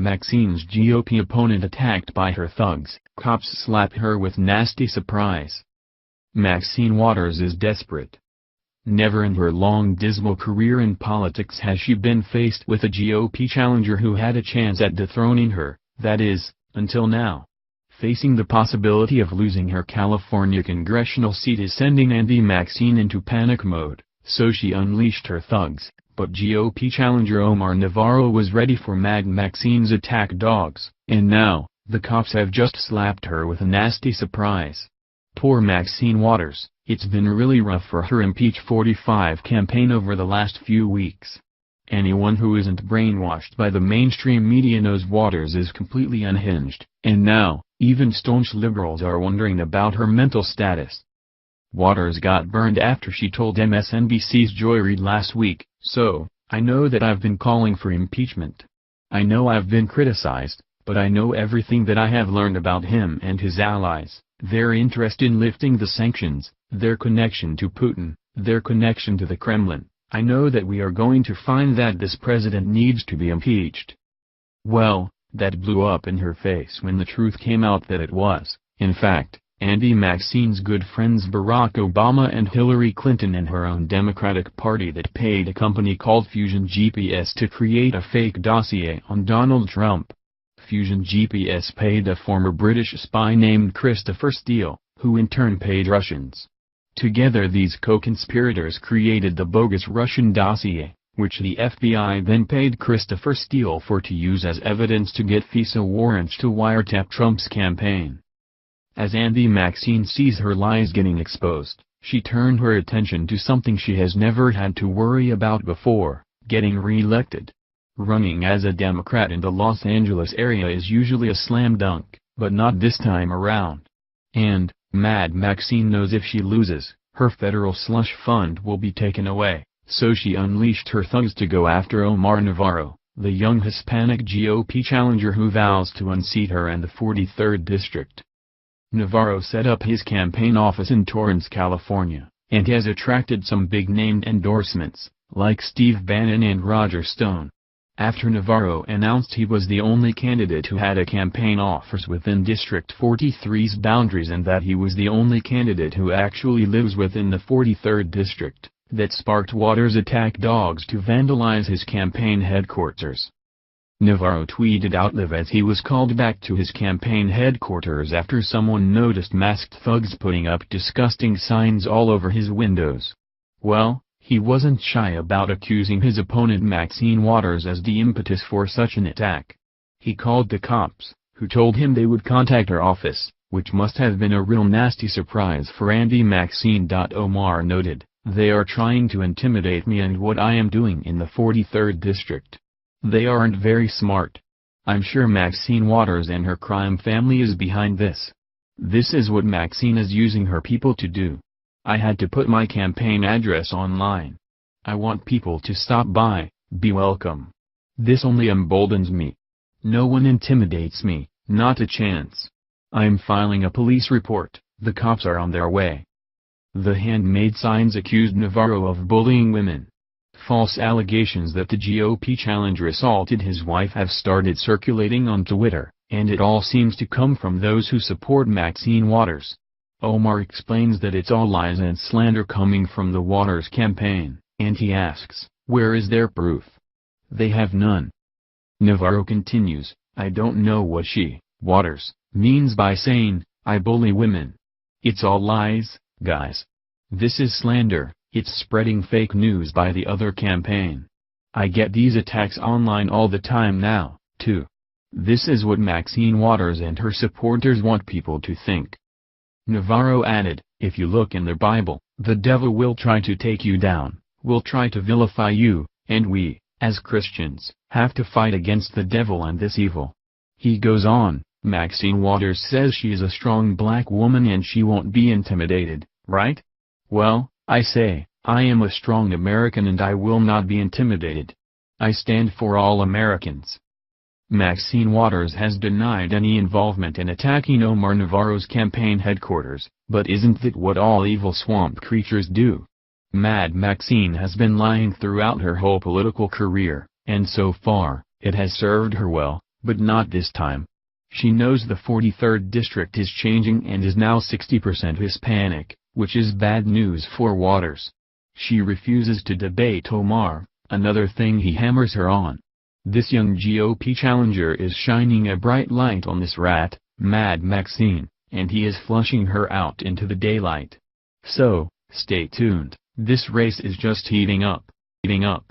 Maxine's GOP opponent attacked by her thugs. Cops slap her with nasty surprise. Maxine Waters is desperate. Never in her long dismal career in politics has she been faced with a GOP challenger who had a chance at dethroning her, that is, until now. Facing the possibility of losing her California congressional seat is sending Maxine into panic mode, so she unleashed her thugs, but GOP challenger Omar Navarro was ready for Maxine's attack dogs, and now, the cops have just slapped her with a nasty surprise. Poor Maxine Waters, it's been really rough for her Impeach 45 campaign over the last few weeks. Anyone who isn't brainwashed by the mainstream media knows Waters is completely unhinged, and now, even staunch liberals are wondering about her mental status. Waters got burned after she told MSNBC's Joy Reid last week, "So, I know that I've been calling for impeachment. I know I've been criticized, but I know everything that I have learned about him and his allies, their interest in lifting the sanctions, their connection to Putin, their connection to the Kremlin. I know that we are going to find that this president needs to be impeached." Well, that blew up in her face when the truth came out that it was, in fact, Maxine's good friends Barack Obama and Hillary Clinton and her own Democratic Party that paid a company called Fusion GPS to create a fake dossier on Donald Trump. Fusion GPS paid a former British spy named Christopher Steele, who in turn paid Russians. Together these co-conspirators created the bogus Russian dossier, which the FBI then paid Christopher Steele for to use as evidence to get FISA warrants to wiretap Trump's campaign. As Maxine sees her lies getting exposed, she turned her attention to something she has never had to worry about before, getting re-elected. Running as a Democrat in the Los Angeles area is usually a slam dunk, but not this time around. And, Maxine knows if she loses, her federal slush fund will be taken away, so she unleashed her thugs to go after Omar Navarro, the young Hispanic GOP challenger who vows to unseat her in the 43rd District. Navarro set up his campaign office in Torrance, California, and has attracted some big-named endorsements, like Steve Bannon and Roger Stone. After Navarro announced he was the only candidate who had a campaign office within District 43's boundaries and that he was the only candidate who actually lives within the 43rd District, that sparked Waters' attack dogs to vandalize his campaign headquarters. Navarro tweeted out live as he was called back to his campaign headquarters after someone noticed masked thugs putting up disgusting signs all over his windows. Well, he wasn't shy about accusing his opponent Maxine Waters as the impetus for such an attack. He called the cops, who told him they would contact her office, which must have been a real nasty surprise for Maxine. Omar noted, "They are trying to intimidate me and what I am doing in the 43rd District. They aren't very smart. I'm sure Maxine Waters and her crime family is behind this. This is what Maxine is using her people to do. I had to put my campaign address online. I want people to stop by, be welcome. This only emboldens me. No one intimidates me, not a chance. I'm filing a police report, the cops are on their way." The handmade signs accused Navarro of bullying women. False allegations that the GOP challenger assaulted his wife have started circulating on Twitter, and it all seems to come from those who support Maxine Waters. Omar explains that it's all lies and slander coming from the Waters campaign, and he asks, where is their proof? They have none. Navarro continues, "I don't know what she, Waters, means by saying, I bully women. It's all lies, guys. This is slander. It's spreading fake news by the other campaign. I get these attacks online all the time now, too. This is what Maxine Waters and her supporters want people to think." Navarro added, "If you look in the Bible, the devil will try to take you down, will try to vilify you, and we, as Christians, have to fight against the devil and this evil." He goes on, "Maxine Waters says she is a strong black woman and she won't be intimidated, right? Well, I say, I am a strong American and I will not be intimidated. I stand for all Americans." Maxine Waters has denied any involvement in attacking Omar Navarro's campaign headquarters, but isn't that what all evil swamp creatures do? Maxine has been lying throughout her whole political career, and so far, it has served her well, But not this time. She knows the 43rd district is changing and is now 60% Hispanic, which is bad news for Waters. She refuses to debate Omar, another thing he hammers her on. This young GOP challenger is shining a bright light on this rat, Mad Maxine, and he is flushing her out into the daylight. So, stay tuned, this race is just heating up.